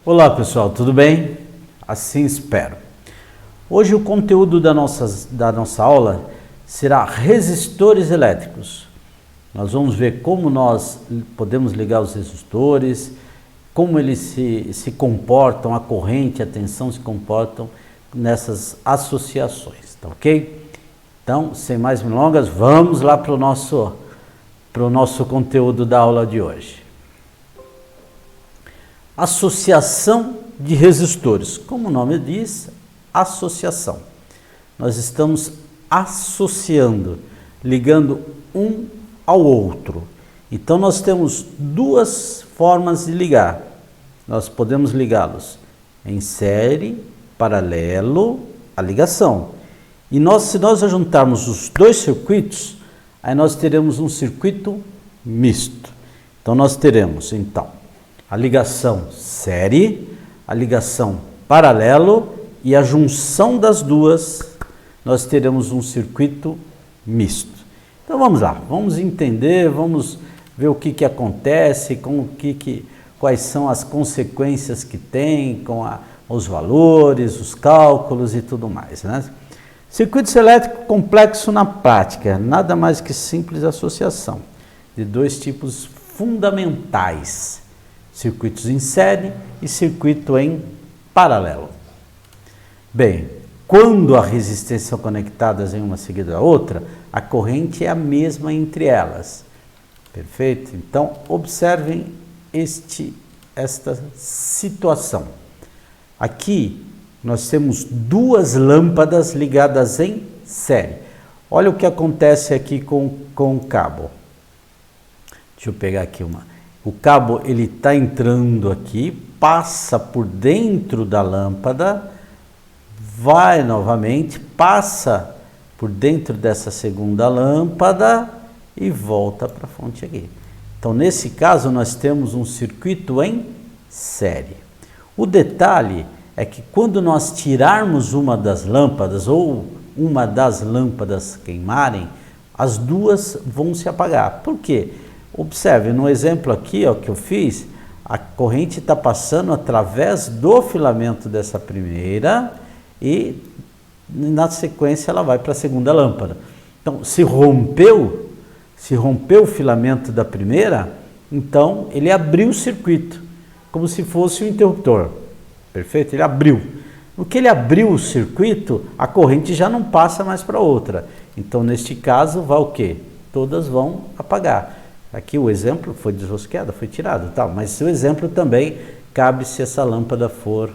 Olá pessoal, tudo bem? Assim espero. Hoje o conteúdo da nossa aula será resistores elétricos. Nós vamos ver como nós podemos ligar os resistores, como eles se comportam, a corrente, a tensão se comportam nessas associações, tá ok? Então, sem mais delongas, vamos lá para o nosso conteúdo da aula de hoje. Associação de resistores. Como o nome diz, associação. Nós estamos associando, ligando um ao outro. Então, nós temos duas formas de ligar. Nós podemos ligá-los em série, paralelo, a ligação. E se nós juntarmos os dois circuitos, aí nós teremos um circuito misto. Então, nós teremos, a ligação série, a ligação paralelo e a junção das duas, nós teremos um circuito misto. Então vamos lá, vamos entender, vamos ver o que acontece, quais são as consequências que tem com os valores, os cálculos e tudo mais, né? Circuito elétrico complexo na prática, nada mais que simples associação de dois tipos fundamentais. Circuitos em série e circuito em paralelo. Bem, quando as resistências são conectadas em uma seguida da outra, a corrente é a mesma entre elas. Perfeito? Então, observem esta situação. Aqui, nós temos duas lâmpadas ligadas em série. Olha o que acontece aqui com o cabo. Deixa eu pegar aqui uma. O cabo ele está entrando aqui, passa por dentro da lâmpada, vai novamente, passa por dentro dessa segunda lâmpada e volta para a fonte aqui. Então, nesse caso, nós temos um circuito em série. O detalhe é que quando nós tirarmos uma das lâmpadas ou uma das lâmpadas queimarem, as duas vão se apagar. Por quê? Observe, no exemplo aqui que eu fiz, a corrente está passando através do filamento dessa primeira e na sequência ela vai para a segunda lâmpada. Então, se rompeu o filamento da primeira, então ele abriu o circuito, como se fosse um interruptor. Perfeito? Ele abriu. No que ele abriu o circuito, a corrente já não passa mais para outra. Então, neste caso, vai o quê? Todas vão apagar. Aqui o exemplo foi desrosqueada, foi tirado, mas o exemplo também cabe se essa lâmpada for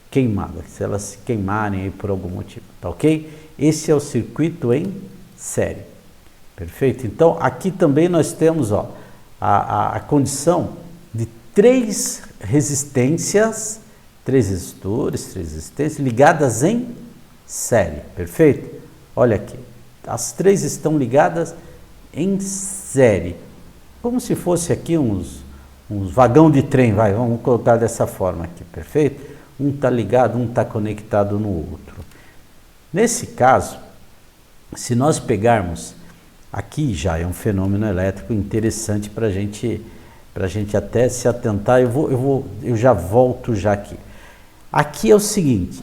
queimada, se elas se queimarem aí por algum motivo, tá ok? Esse é o circuito em série, perfeito? Então aqui também nós temos a condição de três resistências, três resistências ligadas em série, perfeito? Olha aqui, as três estão ligadas em série. Como se fosse aqui uns vagão de trem, vamos colocar dessa forma aqui, perfeito? Um está ligado, um está conectado no outro. Nesse caso, se nós pegarmos, aqui já é um fenômeno elétrico interessante para a gente até se atentar, eu já volto já aqui. Aqui é o seguinte,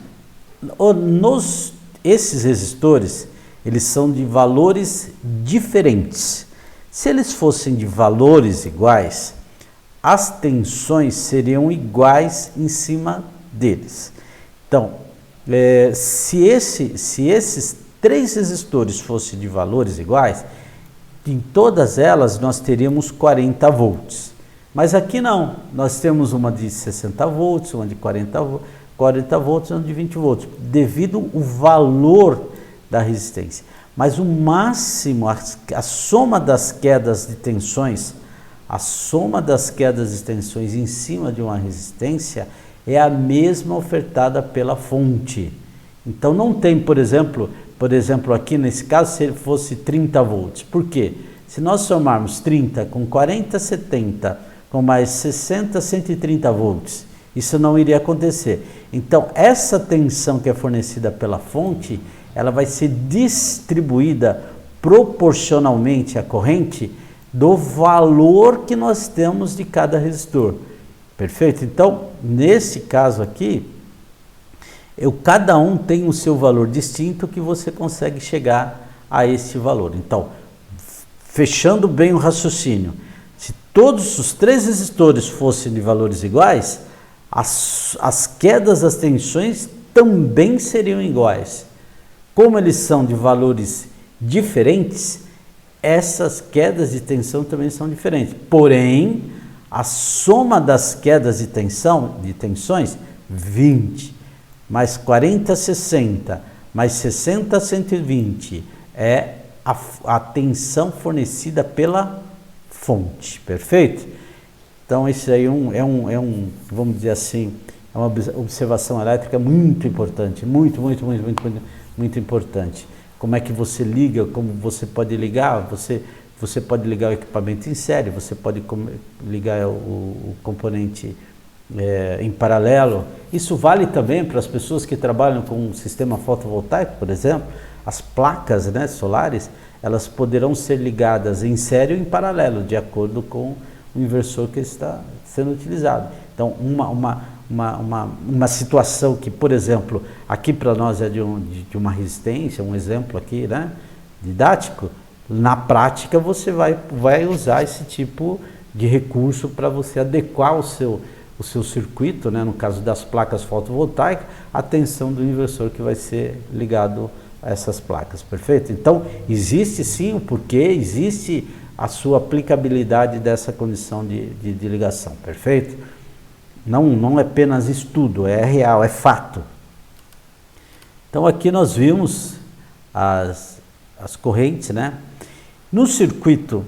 esses resistores, eles são de valores diferentes. Se eles fossem de valores iguais, as tensões seriam iguais em cima deles. Então, se esses três resistores fossem de valores iguais, em todas elas nós teríamos 40 volts. Mas aqui não, nós temos uma de 60 volts, uma de 40 volts e uma de 20 volts, devido ao valor da resistência. Mas o máximo, a soma das quedas de tensões, em cima de uma resistência é a mesma ofertada pela fonte. Então não tem, por exemplo aqui nesse caso, se ele fosse 30 volts. Por quê? Se nós somarmos 30 com 40, 70, com mais 60, 130 volts, isso não iria acontecer. Então essa tensão que é fornecida pela fonte, ela vai ser distribuída proporcionalmente à corrente do valor que nós temos de cada resistor. Perfeito? Então, nesse caso aqui, cada um tem o seu valor distinto que você consegue chegar a esse valor. Então, fechando bem o raciocínio, se todos os 3 resistores fossem de valores iguais, as quedas das tensões também seriam iguais. Como eles são de valores diferentes, essas quedas de tensão também são diferentes. Porém, a soma das quedas de tensões, 20, mais 40, 60, mais 60, 120, é a tensão fornecida pela fonte, perfeito? Então, isso aí vamos dizer assim, é uma observação elétrica muito importante, muito importante. Como é que você liga, como você pode ligar, você pode ligar o equipamento em série, você pode ligar o componente em paralelo. Isso vale também para as pessoas que trabalham com um sistema fotovoltaico, por exemplo. As placas, né, solares, elas poderão ser ligadas em série ou em paralelo, de acordo com o inversor que está sendo utilizado. Então, uma situação que, por exemplo, aqui para nós é de uma resistência, um exemplo aqui, né, didático, na prática você vai usar esse tipo de recurso para você adequar o seu circuito, né, no caso das placas fotovoltaicas, a tensão do inversor que vai ser ligado a essas placas, perfeito? Então, existe sim o porquê, existe a sua aplicabilidade dessa condição de ligação, perfeito? Não é apenas estudo, é real, é fato. Então, aqui nós vimos as correntes, né? No circuito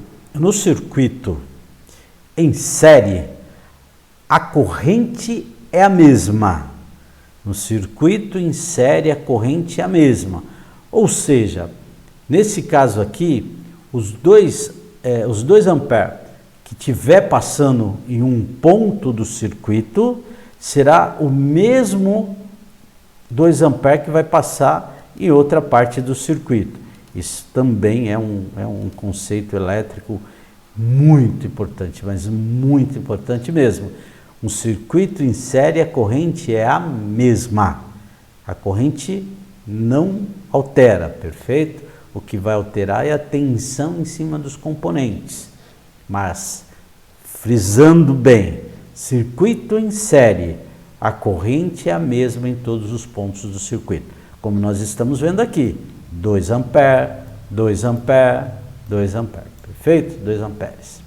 em série, a corrente é a mesma. No circuito em série, a corrente é a mesma. Ou seja, nesse caso aqui, os 2 amperes que estiver passando em um ponto do circuito, será o mesmo 2 amperes que vai passar em outra parte do circuito. Isso também é um conceito elétrico muito importante, mas muito importante mesmo. Um circuito em série, a corrente é a mesma. A corrente não altera, perfeito? O que vai alterar é a tensão em cima dos componentes. Mas, frisando bem, circuito em série, a corrente é a mesma em todos os pontos do circuito. Como nós estamos vendo aqui, 2 amperes, 2 amperes, 2 amperes, perfeito? 2 amperes.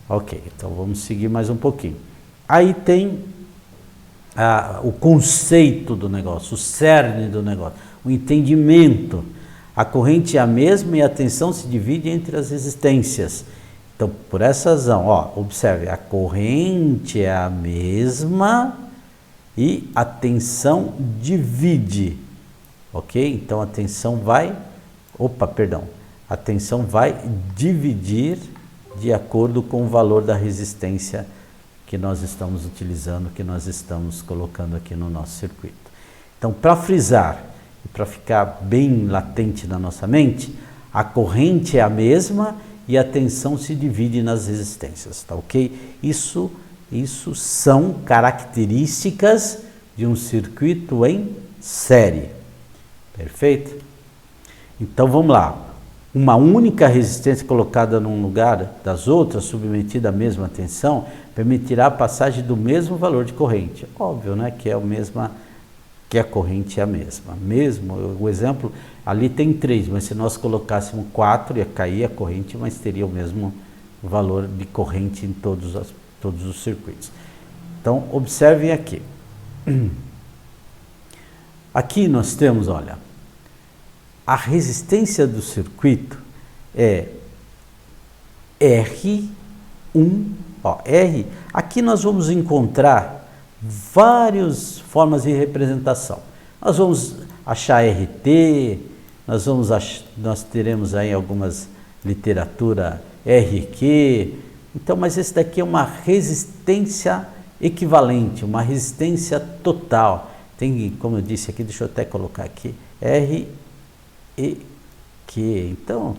Ok, então vamos seguir mais um pouquinho. Aí tem o conceito do negócio, o cerne do negócio, o entendimento. A corrente é a mesma e a tensão se divide entre as resistências. Então, por essa razão, observe, a corrente é a mesma e a tensão divide, ok? Então, a tensão vai dividir de acordo com o valor da resistência que nós estamos utilizando, que nós estamos colocando aqui no nosso circuito. Então, para frisar e para ficar bem latente na nossa mente, a corrente é a mesma e a tensão se divide nas resistências, tá ok? Isso são características de um circuito em série, perfeito? Então vamos lá, uma única resistência colocada num lugar das outras, submetida à mesma tensão, permitirá a passagem do mesmo valor de corrente. Óbvio, né, que a corrente é a mesma. Mesmo, o exemplo, ali tem 3, mas se nós colocássemos 4, ia cair a corrente, mas teria o mesmo valor de corrente em todos os circuitos. Então, observem aqui. Aqui nós temos, olha, a resistência do circuito é R1, R. Aqui nós vamos encontrar várias formas de representação. Nós vamos achar RT, nós teremos aí algumas literatura RQ. Então, mas esse daqui é uma resistência equivalente, uma resistência total. Tem, como eu disse aqui, deixa eu até colocar aqui, REQ. Então,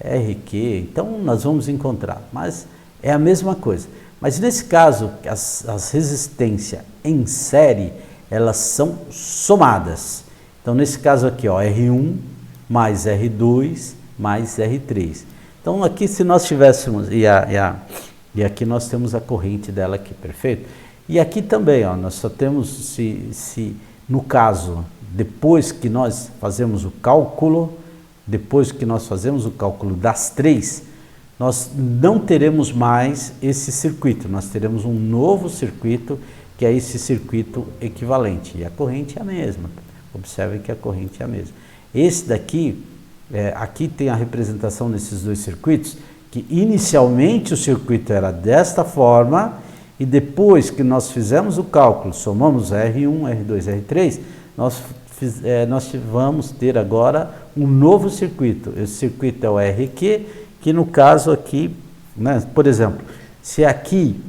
RQ, então nós vamos encontrar, mas é a mesma coisa. Mas nesse caso, as resistências em série, elas são somadas. Então nesse caso aqui, ó, R1 mais R2 mais R3. Então aqui se nós tivéssemos, e aqui nós temos a corrente dela aqui, perfeito? E aqui também, ó, nós só temos, se no caso, depois que nós fazemos o cálculo, das 3, nós não teremos mais esse circuito, nós teremos um novo circuito, que é esse circuito equivalente, e a corrente é a mesma, observe que a corrente é a mesma. Esse daqui, aqui tem a representação desses dois circuitos, que inicialmente o circuito era desta forma, e depois que nós fizemos o cálculo, somamos R1, R2, R3, nós vamos ter agora um novo circuito. Esse circuito é o RQ, que no caso aqui, né, por exemplo, se aqui,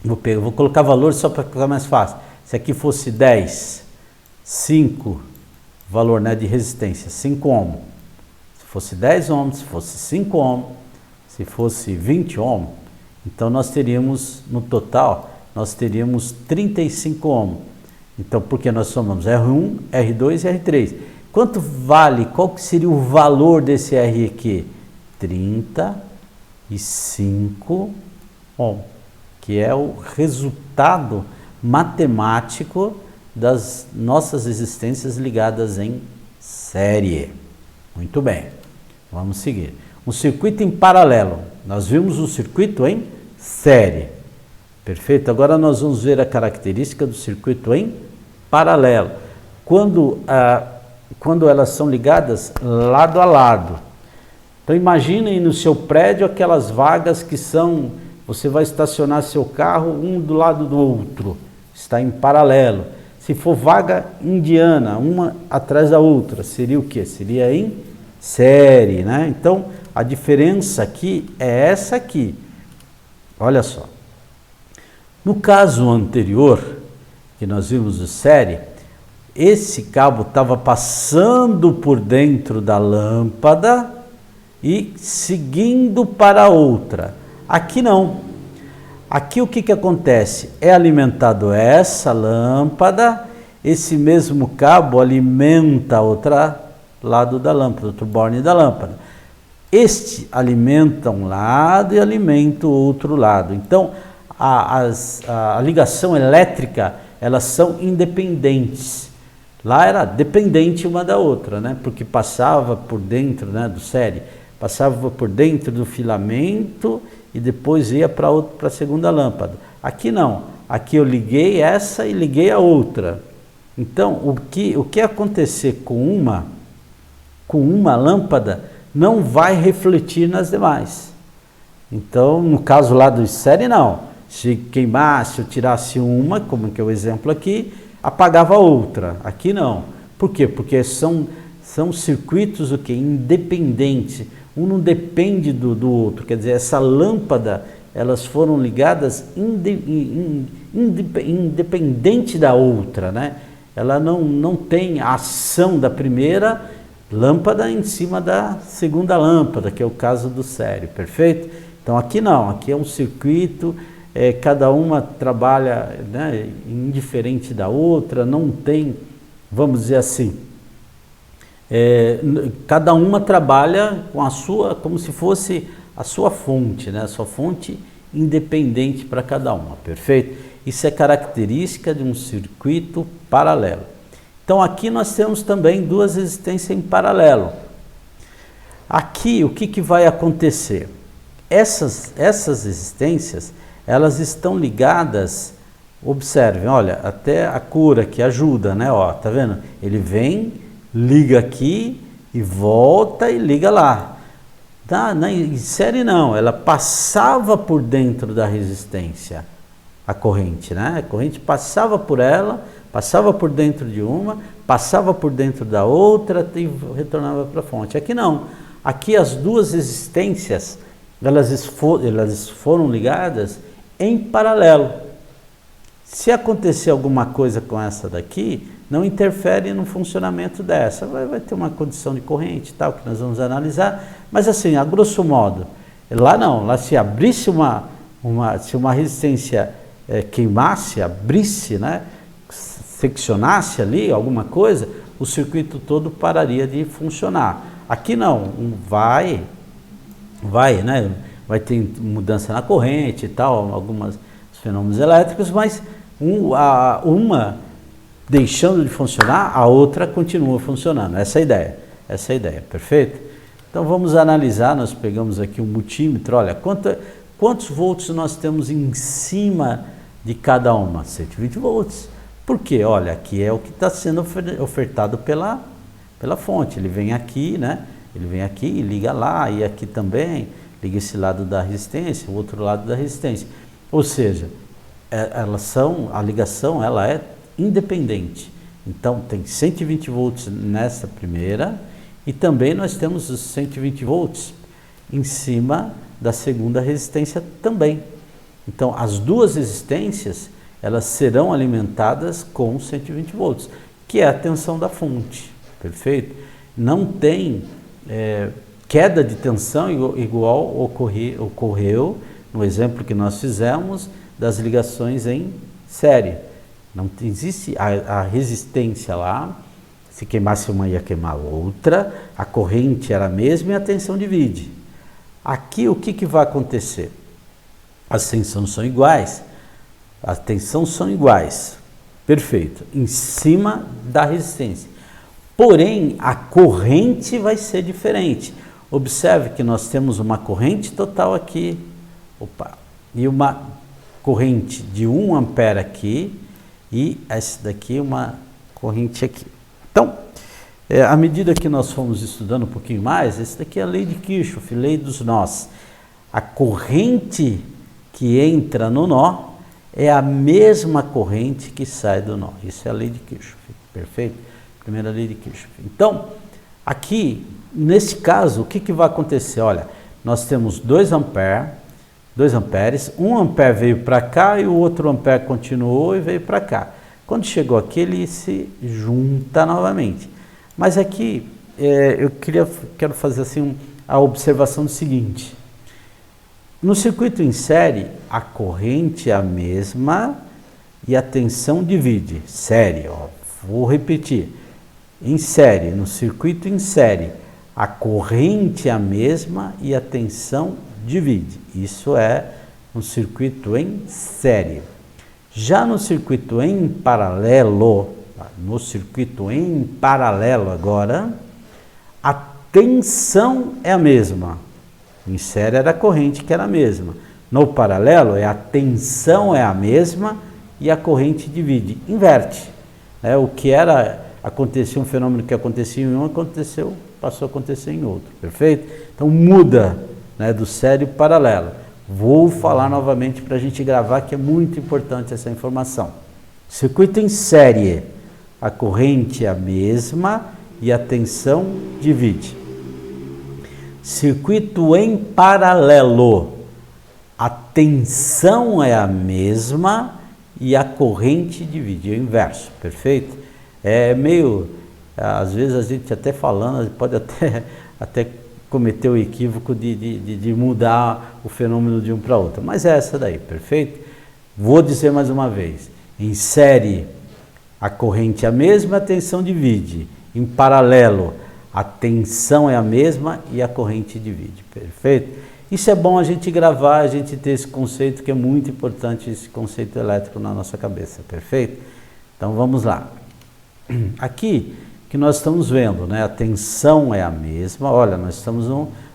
vou colocar valores só para ficar mais fácil, se aqui fosse 10, 5, valor, né, de resistência, 5 ohm, se fosse 10 ohms, se fosse 5 ohm, se fosse 20 ohm, então nós teríamos, no total, nós teríamos 35 ohm. Então, porque nós somamos R1, R2 e R3. Quanto vale, qual que seria o valor desse RQ? 35 ohm, que é o resultado matemático das nossas resistências ligadas em série. Muito bem, vamos seguir. Um circuito em paralelo. Nós vimos um circuito em série. Perfeito? Agora nós vamos ver a característica do circuito em paralelo. Quando elas são ligadas lado a lado. Então imaginem no seu prédio aquelas vagas que são, você vai estacionar seu carro um do lado do outro. Está em paralelo. Se for vaga indiana, uma atrás da outra, seria o quê? Seria em série, né? Então, a diferença aqui é essa aqui. Olha só. No caso anterior, que nós vimos de série, esse cabo estava passando por dentro da lâmpada e seguindo para outra. Aqui não. Aqui o que acontece? É alimentado essa lâmpada, esse mesmo cabo alimenta outro lado da lâmpada, outro borne da lâmpada. Este alimenta um lado e alimenta o outro lado. Então, a ligação elétrica, elas são independentes. Lá era dependente uma da outra, né? Porque passava por dentro, né, do série, passava por dentro do filamento e depois ia para a segunda lâmpada. Aqui não. Aqui eu liguei essa e liguei a outra. Então, o que acontecer com uma lâmpada não vai refletir nas demais. Então, no caso lá do série, não. Se queimasse, eu tirasse uma, como que é o exemplo aqui, apagava a outra. Aqui não. Por quê? Porque são circuitos independentes. Um não depende do outro. Quer dizer, essa lâmpada, elas foram ligadas independente da outra, né? Ela não tem a ação da primeira lâmpada em cima da segunda lâmpada, que é o caso do série, perfeito? Então aqui não, aqui é um circuito, cada uma trabalha, né, indiferente da outra, não tem, vamos dizer assim, cada uma trabalha com a sua, como se fosse a sua fonte, né, a sua fonte independente para cada uma, perfeito? Isso é característica de um circuito paralelo. Então aqui nós temos também duas resistências em paralelo. Aqui o que vai acontecer? Essas resistências, elas estão ligadas, observem, olha, até a cor aqui ajuda, né? Ó, tá vendo? Ele vem, liga aqui e volta e liga lá. Tá? Em série não, ela passava por dentro da resistência, a corrente, né? A corrente passava por ela, passava por dentro de uma, passava por dentro da outra e retornava para a fonte. Aqui não. Aqui as duas resistências, elas foram ligadas em paralelo. Se acontecer alguma coisa com essa daqui, não interfere no funcionamento dessa. Vai ter uma condição de corrente e tal, que nós vamos analisar. Mas assim, a grosso modo, lá não. Lá se abrisse uma se uma resistência queimasse, abrisse, né, seccionasse ali alguma coisa, o circuito todo pararia de funcionar. Aqui não, vai, né, vai ter mudança na corrente e tal, alguns fenômenos elétricos, mas uma deixando de funcionar, a outra continua funcionando. Essa é a ideia, perfeito? Então vamos analisar, nós pegamos aqui um multímetro, olha, quantos volts nós temos em cima de cada uma? 120 volts. Por quê? Olha, aqui é o que está sendo ofertado pela fonte. Ele vem aqui, né? Ele vem aqui e liga lá, e aqui também, liga esse lado da resistência, o outro lado da resistência. Ou seja, a ligação ela é independente. Então tem 120 volts nessa primeira, e também nós temos os 120 volts em cima da segunda resistência também. Então as duas resistências, elas serão alimentadas com 120 volts, que é a tensão da fonte, perfeito? Não tem queda de tensão igual ocorreu no exemplo que nós fizemos das ligações em série. Não existe a resistência lá, se queimasse uma ia queimar outra, a corrente era a mesma e a tensão divide. Aqui o que vai acontecer? As tensões são iguais, perfeito, em cima da resistência. Porém, a corrente vai ser diferente. Observe que nós temos uma corrente total aqui, e uma corrente de 1 ampere aqui, e essa daqui uma corrente aqui. Então, à medida que nós fomos estudando um pouquinho mais, essa daqui é a lei de Kirchhoff, lei dos nós. A corrente que entra no nó é a mesma corrente que sai do nó. Isso é a lei de Kirchhoff, perfeito? Primeira lei de Kirchhoff. Então, aqui, nesse caso, o que vai acontecer? Olha, nós temos 2 amperes, 1 ampere veio para cá e o outro ampere continuou e veio para cá. Quando chegou aqui, ele se junta novamente. Mas aqui, eu quero fazer assim a observação do seguinte. No circuito em série, a corrente é a mesma e a tensão divide. Série, ó, vou repetir. Em série, no circuito em série, a corrente é a mesma e a tensão divide. Isso é um circuito em série. Já no circuito em paralelo, agora, a tensão é a mesma. Em série era a corrente que era a mesma. No paralelo, a tensão é a mesma e a corrente divide, inverte. Acontecia um fenômeno que acontecia em um, passou a acontecer em outro, perfeito? Então muda, né, do série para paralelo. Vou falar novamente para a gente gravar, que é muito importante essa informação. Circuito em série, a corrente é a mesma e a tensão divide. Circuito em paralelo, a tensão é a mesma e a corrente divide, é o inverso, perfeito? É meio, às vezes a gente até falando, pode até cometer o equívoco de mudar o fenômeno de um para outro, mas é essa daí, perfeito? Vou dizer mais uma vez, em série a corrente é a mesma, a tensão divide. Em paralelo, a tensão é a mesma e a corrente divide, perfeito? Isso é bom a gente gravar, a gente ter esse conceito, que é muito importante, esse conceito elétrico na nossa cabeça, perfeito? Então vamos lá. Aqui que nós estamos vendo, né? A tensão é a mesma, olha, nós estamos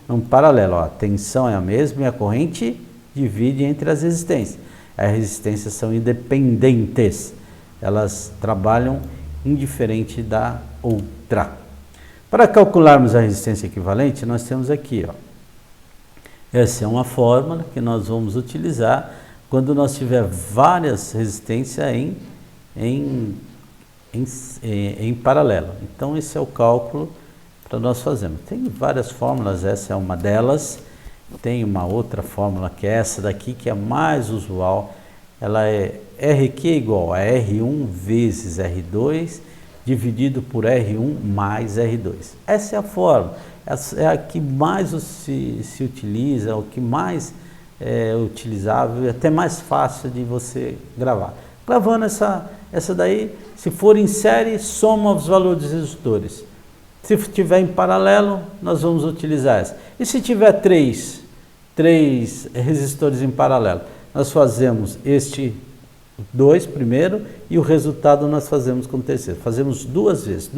num paralelo, ó, a tensão é a mesma e a corrente divide entre as resistências. As resistências são independentes, elas trabalham indiferente da outra. Para calcularmos a resistência equivalente, nós temos aqui, ó, essa é uma fórmula que nós vamos utilizar quando nós tiver várias resistências em paralelo. Então esse é o cálculo para nós fazermos. Tem várias fórmulas, essa é uma delas. Tem uma outra fórmula que é essa daqui, que é a mais usual. Ela é RQ igual a R1 vezes R2 dividido por R1 mais R2. Essa é a fórmula, essa é a que mais se utiliza, o que mais utilizável e até mais fácil de você gravar. Gravando essa daí, se for em série, soma os valores dos resistores. Se estiver em paralelo, nós vamos utilizar essa. E se tiver três resistores em paralelo, nós fazemos este 2 primeiro e o resultado nós fazemos com o terceiro. Fazemos duas vezes,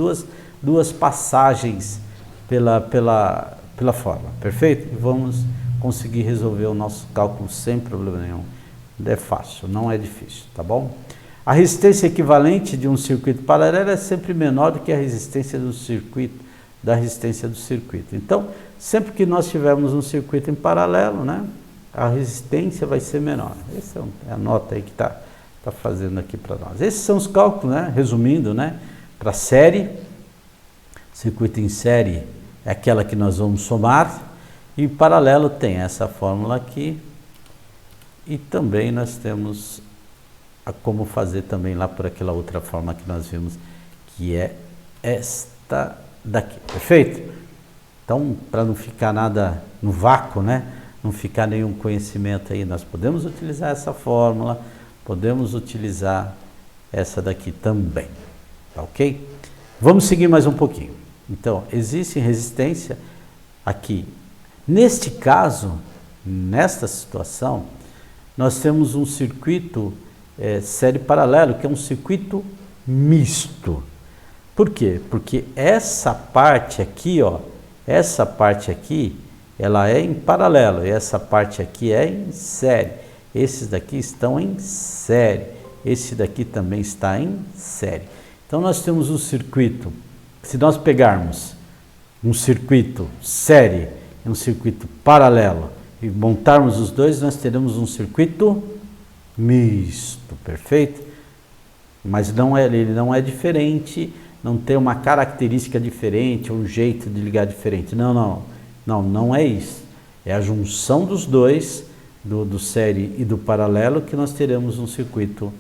duas passagens pela forma, perfeito? E vamos conseguir resolver o nosso cálculo sem problema nenhum. É fácil, não é difícil, tá bom? A resistência equivalente de um circuito paralelo é sempre menor do que a resistência do circuito, da resistência do circuito. Então, sempre que nós tivermos um circuito em paralelo, né, a resistência vai ser menor. Essa é a nota aí que está fazendo aqui para nós. Esses são os cálculos, né, resumindo, né, para série. Circuito em série é aquela que nós vamos somar, e paralelo tem essa fórmula aqui, e também nós temos como fazer também lá por aquela outra forma que nós vimos, que é esta daqui, perfeito? Então, para não ficar nada no vácuo, né? Não ficar nenhum conhecimento aí, nós podemos utilizar essa fórmula, podemos utilizar essa daqui também, tá ok? Vamos seguir mais um pouquinho. Então, existe resistência aqui. Neste caso, nesta situação, nós temos um circuito série paralelo, que é um circuito misto. Por quê? Porque essa parte aqui, ó, essa parte aqui, ela é em paralelo, e essa parte aqui é em série. Esses daqui estão em série, esse daqui também está em série. Então nós temos um circuito, se nós pegarmos um circuito série e um circuito paralelo e montarmos os dois, nós teremos um circuito misto, perfeito? Mas ele não é diferente, não tem uma característica diferente, um jeito de ligar diferente. Não é isso. É a junção dos dois, do série e do paralelo, que nós teremos um circuito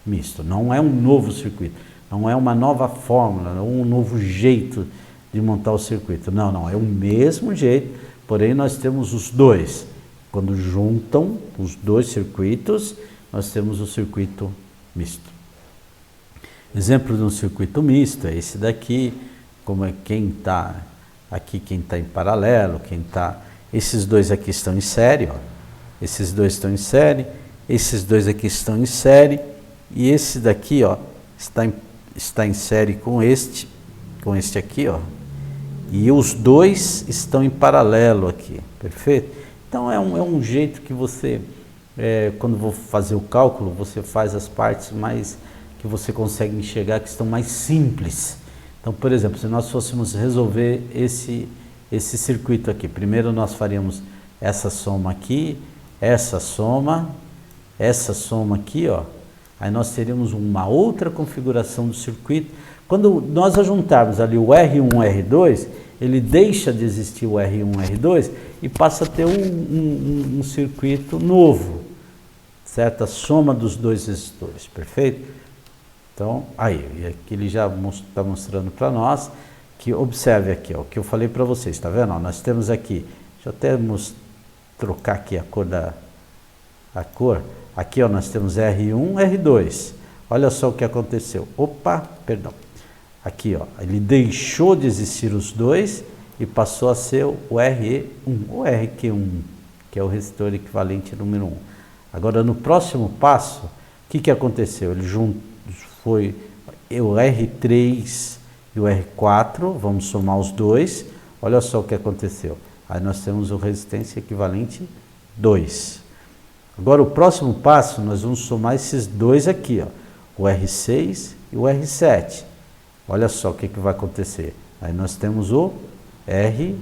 misto. Não é um novo circuito, não é uma nova fórmula, não é um novo jeito de montar o circuito. Não, é o mesmo jeito, porém nós temos os dois. Quando juntam os dois circuitos, nós temos o circuito misto. Exemplo de um circuito misto é esse daqui, como é quem está aqui, quem está em paralelo, esses dois aqui estão em série, ó. Esses dois estão em série, esses dois aqui estão em série, e esse daqui, ó, está em série com este aqui, ó, e os dois estão em paralelo aqui, perfeito? Então é um jeito que você, quando vou fazer o cálculo, você faz as partes mais que você consegue enxergar, que estão mais simples. Então, por exemplo, se nós fôssemos resolver esse circuito aqui, primeiro nós faríamos essa soma aqui, essa soma aqui, ó. Aí nós teríamos uma outra configuração do circuito. Quando nós ajuntarmos ali o R1, R2, ele deixa de existir o R1, R2 e passa a ter um circuito novo, certo? A soma dos dois resistores, perfeito? Então, aí, aqui ele já está mostrando para nós que, observe aqui, ó, o que eu falei para vocês, está vendo? Ó, nós temos aqui, deixa eu até trocar aqui a cor, aqui ó, nós temos R1, R2, olha só o que aconteceu, aqui ó, ele deixou de existir os dois e passou a ser o RE1, o RQ1, que é o resistor equivalente número 1. Agora, no próximo passo, o que aconteceu? Ele foi o R3 e o R4, vamos somar os dois, olha só o que aconteceu. Aí nós temos o resistência equivalente 2. Agora o próximo passo, nós vamos somar esses dois aqui, ó, o R6 e o R7. Olha só o que vai acontecer. Aí nós temos o RE3,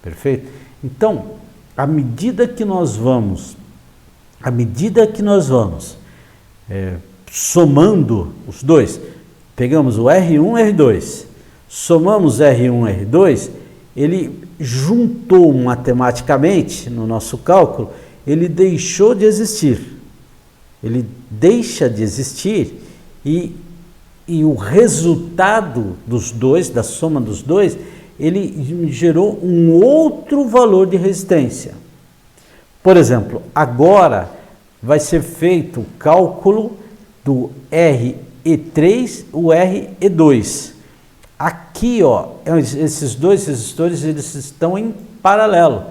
perfeito? Então, à medida que nós vamos somando os dois, pegamos o R1 e R2, somamos R1 e R2, ele juntou matematicamente, no nosso cálculo, ele deixou de existir. Ele deixa de existir e o resultado dos dois, da soma dos dois, ele gerou um outro valor de resistência. Por exemplo, agora vai ser feito o cálculo do RE3, o RE2. Aqui, ó, esses dois resistores, eles estão em paralelo.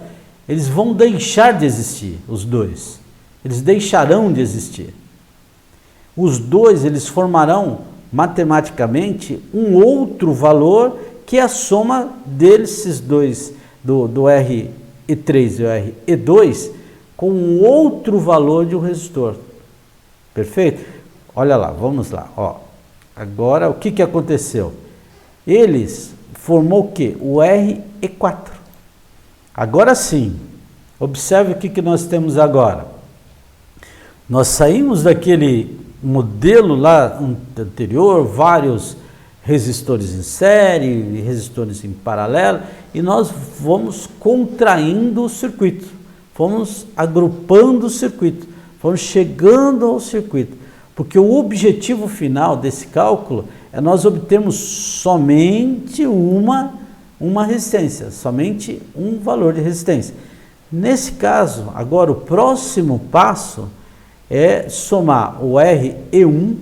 Eles vão deixar de existir, os dois. Eles deixarão de existir. Os dois, eles formarão matematicamente um outro valor que é a soma desses dois, do RE3 e o RE2, com um outro valor de um resistor. Perfeito? Olha lá, vamos lá. Ó. Agora, o que aconteceu? Eles formou o quê? O RE4. Agora sim, observe o que nós temos agora. Nós saímos daquele modelo lá anterior, vários resistores em série, resistores em paralelo, e nós vamos contraindo o circuito, fomos agrupando o circuito, fomos chegando ao circuito, porque o objetivo final desse cálculo é nós obtermos somente uma resistência, somente um valor de resistência. Nesse caso, agora o próximo passo é somar o RE1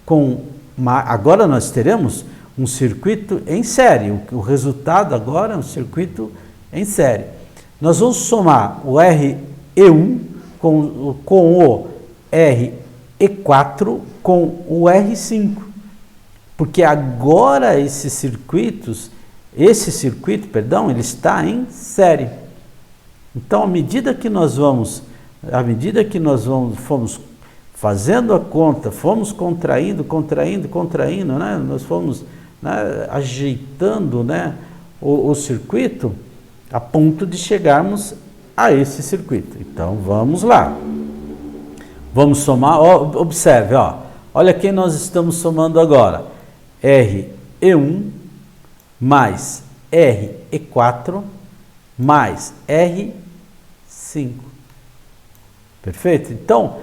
com, agora nós teremos um circuito em série, o resultado agora é um circuito em série. Nós vamos somar o RE1 com o RE4 com o R5, porque agora esse circuito, ele está em série. Então, à medida que nós fomos fazendo a conta, fomos contraindo, né? Nós fomos, né, ajeitando, né, o circuito a ponto de chegarmos a esse circuito. Então, vamos lá. Vamos somar, ó, observe, ó, olha quem nós estamos somando agora. RE1 mais RE4 mais R5. Perfeito? Então,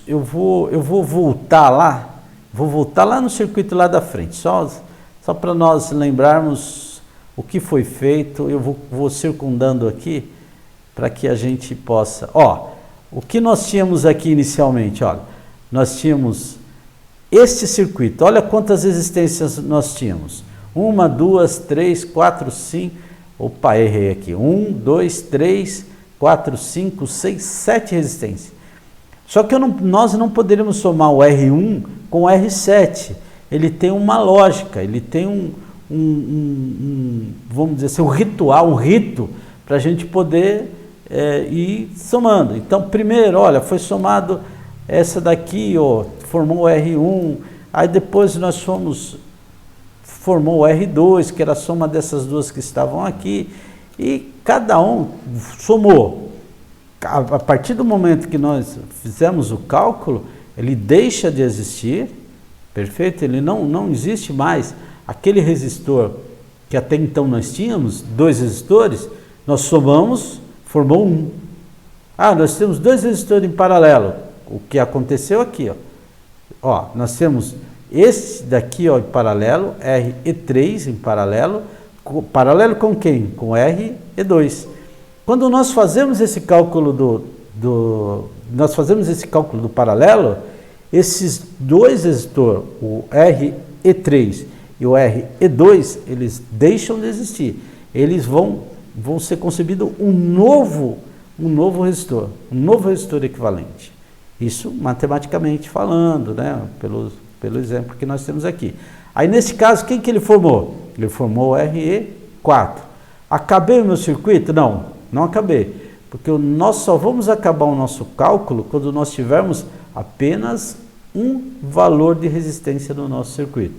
eu vou voltar lá no circuito lá da frente, só para nós lembrarmos o que foi feito. Eu vou circundando aqui para que a gente possa, ó, o que nós tínhamos aqui inicialmente, olha, nós tínhamos este circuito, olha quantas resistências nós tínhamos, 1, 2, 3, 4, 5, opa, errei aqui, 1, 2, 3, 4, 5, 6, 7 resistências. Só que nós não poderíamos somar o R1 com o R7, ele tem uma lógica, ele tem vamos dizer assim, um ritual, um rito, para a gente poder ir somando. Então, primeiro, olha, foi somado essa daqui, ó, formou o R1, aí depois nós formou o R2, que era a soma dessas duas que estavam aqui, e cada um somou. A partir do momento que nós fizemos o cálculo, ele deixa de existir, perfeito? Ele não existe mais aquele resistor que até então nós tínhamos, 2 resistores, nós somamos, formou 1. Ah, nós temos 2 resistores em paralelo. O que aconteceu aqui, ó, nós temos esse daqui, ó, em paralelo, RE3 em paralelo com quem? Com RE2. Quando nós fazemos esse cálculo do paralelo, esses 2 resistores, o RE3 e o RE2, eles deixam de existir. Eles vão ser concebido um novo resistor equivalente. Isso matematicamente falando, né? Pelo exemplo que nós temos aqui. Aí nesse caso, quem que ele formou? Ele formou o RE4. Acabei o meu circuito? Não acabei. Porque nós só vamos acabar o nosso cálculo quando nós tivermos apenas um valor de resistência no nosso circuito.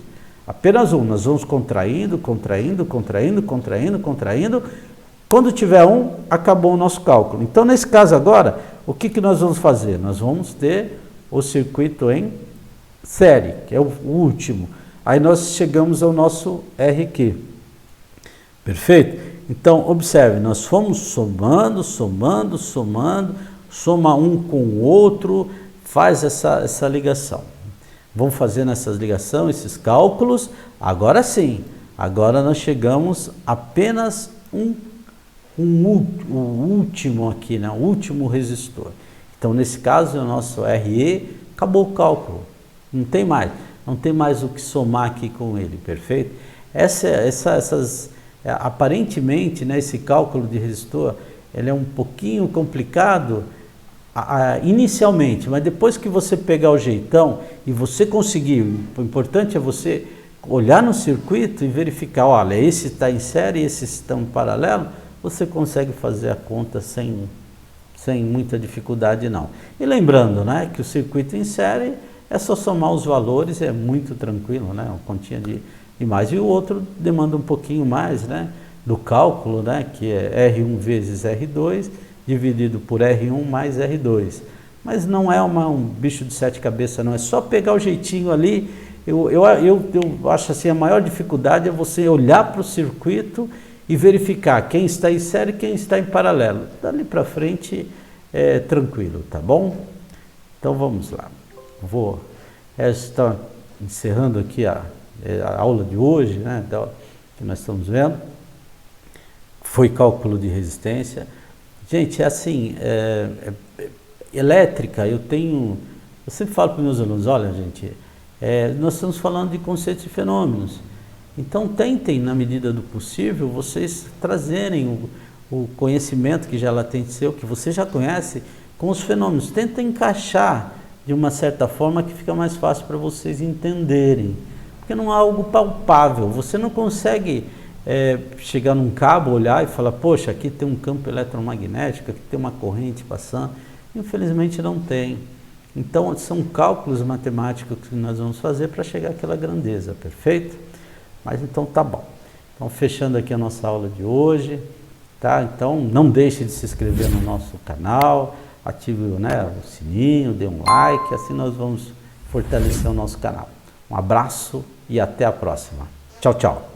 Apenas um. Nós vamos contraindo. Quando tiver um, acabou o nosso cálculo. Então, nesse caso agora, o que nós vamos fazer? Nós vamos ter o circuito em série, que é o último. Aí nós chegamos ao nosso RQ. Perfeito? Então, observe, nós fomos somando, soma um com o outro, faz essa ligação. Vamos fazendo essas ligações, esses cálculos. Agora sim, Agora nós chegamos apenas o último aqui, né? O último resistor. Então, nesse caso, o nosso RE, acabou o cálculo. Não tem mais o que somar aqui com ele, perfeito? Aparentemente, né, esse cálculo de resistor, ele é um pouquinho complicado inicialmente, mas depois que você pegar o jeitão e você conseguir, o importante é você olhar no circuito e verificar, olha, esse está em série, esse está em paralelo, você consegue fazer a conta sem muita dificuldade não. E lembrando, né, que o circuito em série é só somar os valores, é muito tranquilo, né, uma continha de mais. E o outro demanda um pouquinho mais, né, do cálculo, né, que é R1 vezes R2, dividido por R1 mais R2. Mas não é um bicho de 7 cabeças, não, é só pegar o jeitinho ali. Eu acho assim, a maior dificuldade é você olhar para o circuito e verificar quem está em série e quem está em paralelo. Dali para frente é tranquilo, tá bom? Então vamos lá. Vou estar encerrando aqui a aula de hoje, né, que nós estamos vendo. Foi cálculo de resistência. Gente, é assim, elétrica, eu sempre falo para os meus alunos, olha gente, nós estamos falando de conceitos e fenômenos. Então tentem, na medida do possível, vocês trazerem o conhecimento que já latente seu, que você já conhece, com os fenômenos. Tentem encaixar de uma certa forma que fica mais fácil para vocês entenderem. Porque não há algo palpável, você não consegue chegar num cabo, olhar e falar, poxa, aqui tem um campo eletromagnético, aqui tem uma corrente passando. Infelizmente não tem. Então são cálculos matemáticos que nós vamos fazer para chegar àquela grandeza, perfeito? Mas então tá bom. Então fechando aqui a nossa aula de hoje, tá? Então não deixe de se inscrever no nosso canal, ative, né, o sininho, dê um like, assim nós vamos fortalecer o nosso canal. Um abraço e até a próxima. Tchau, tchau.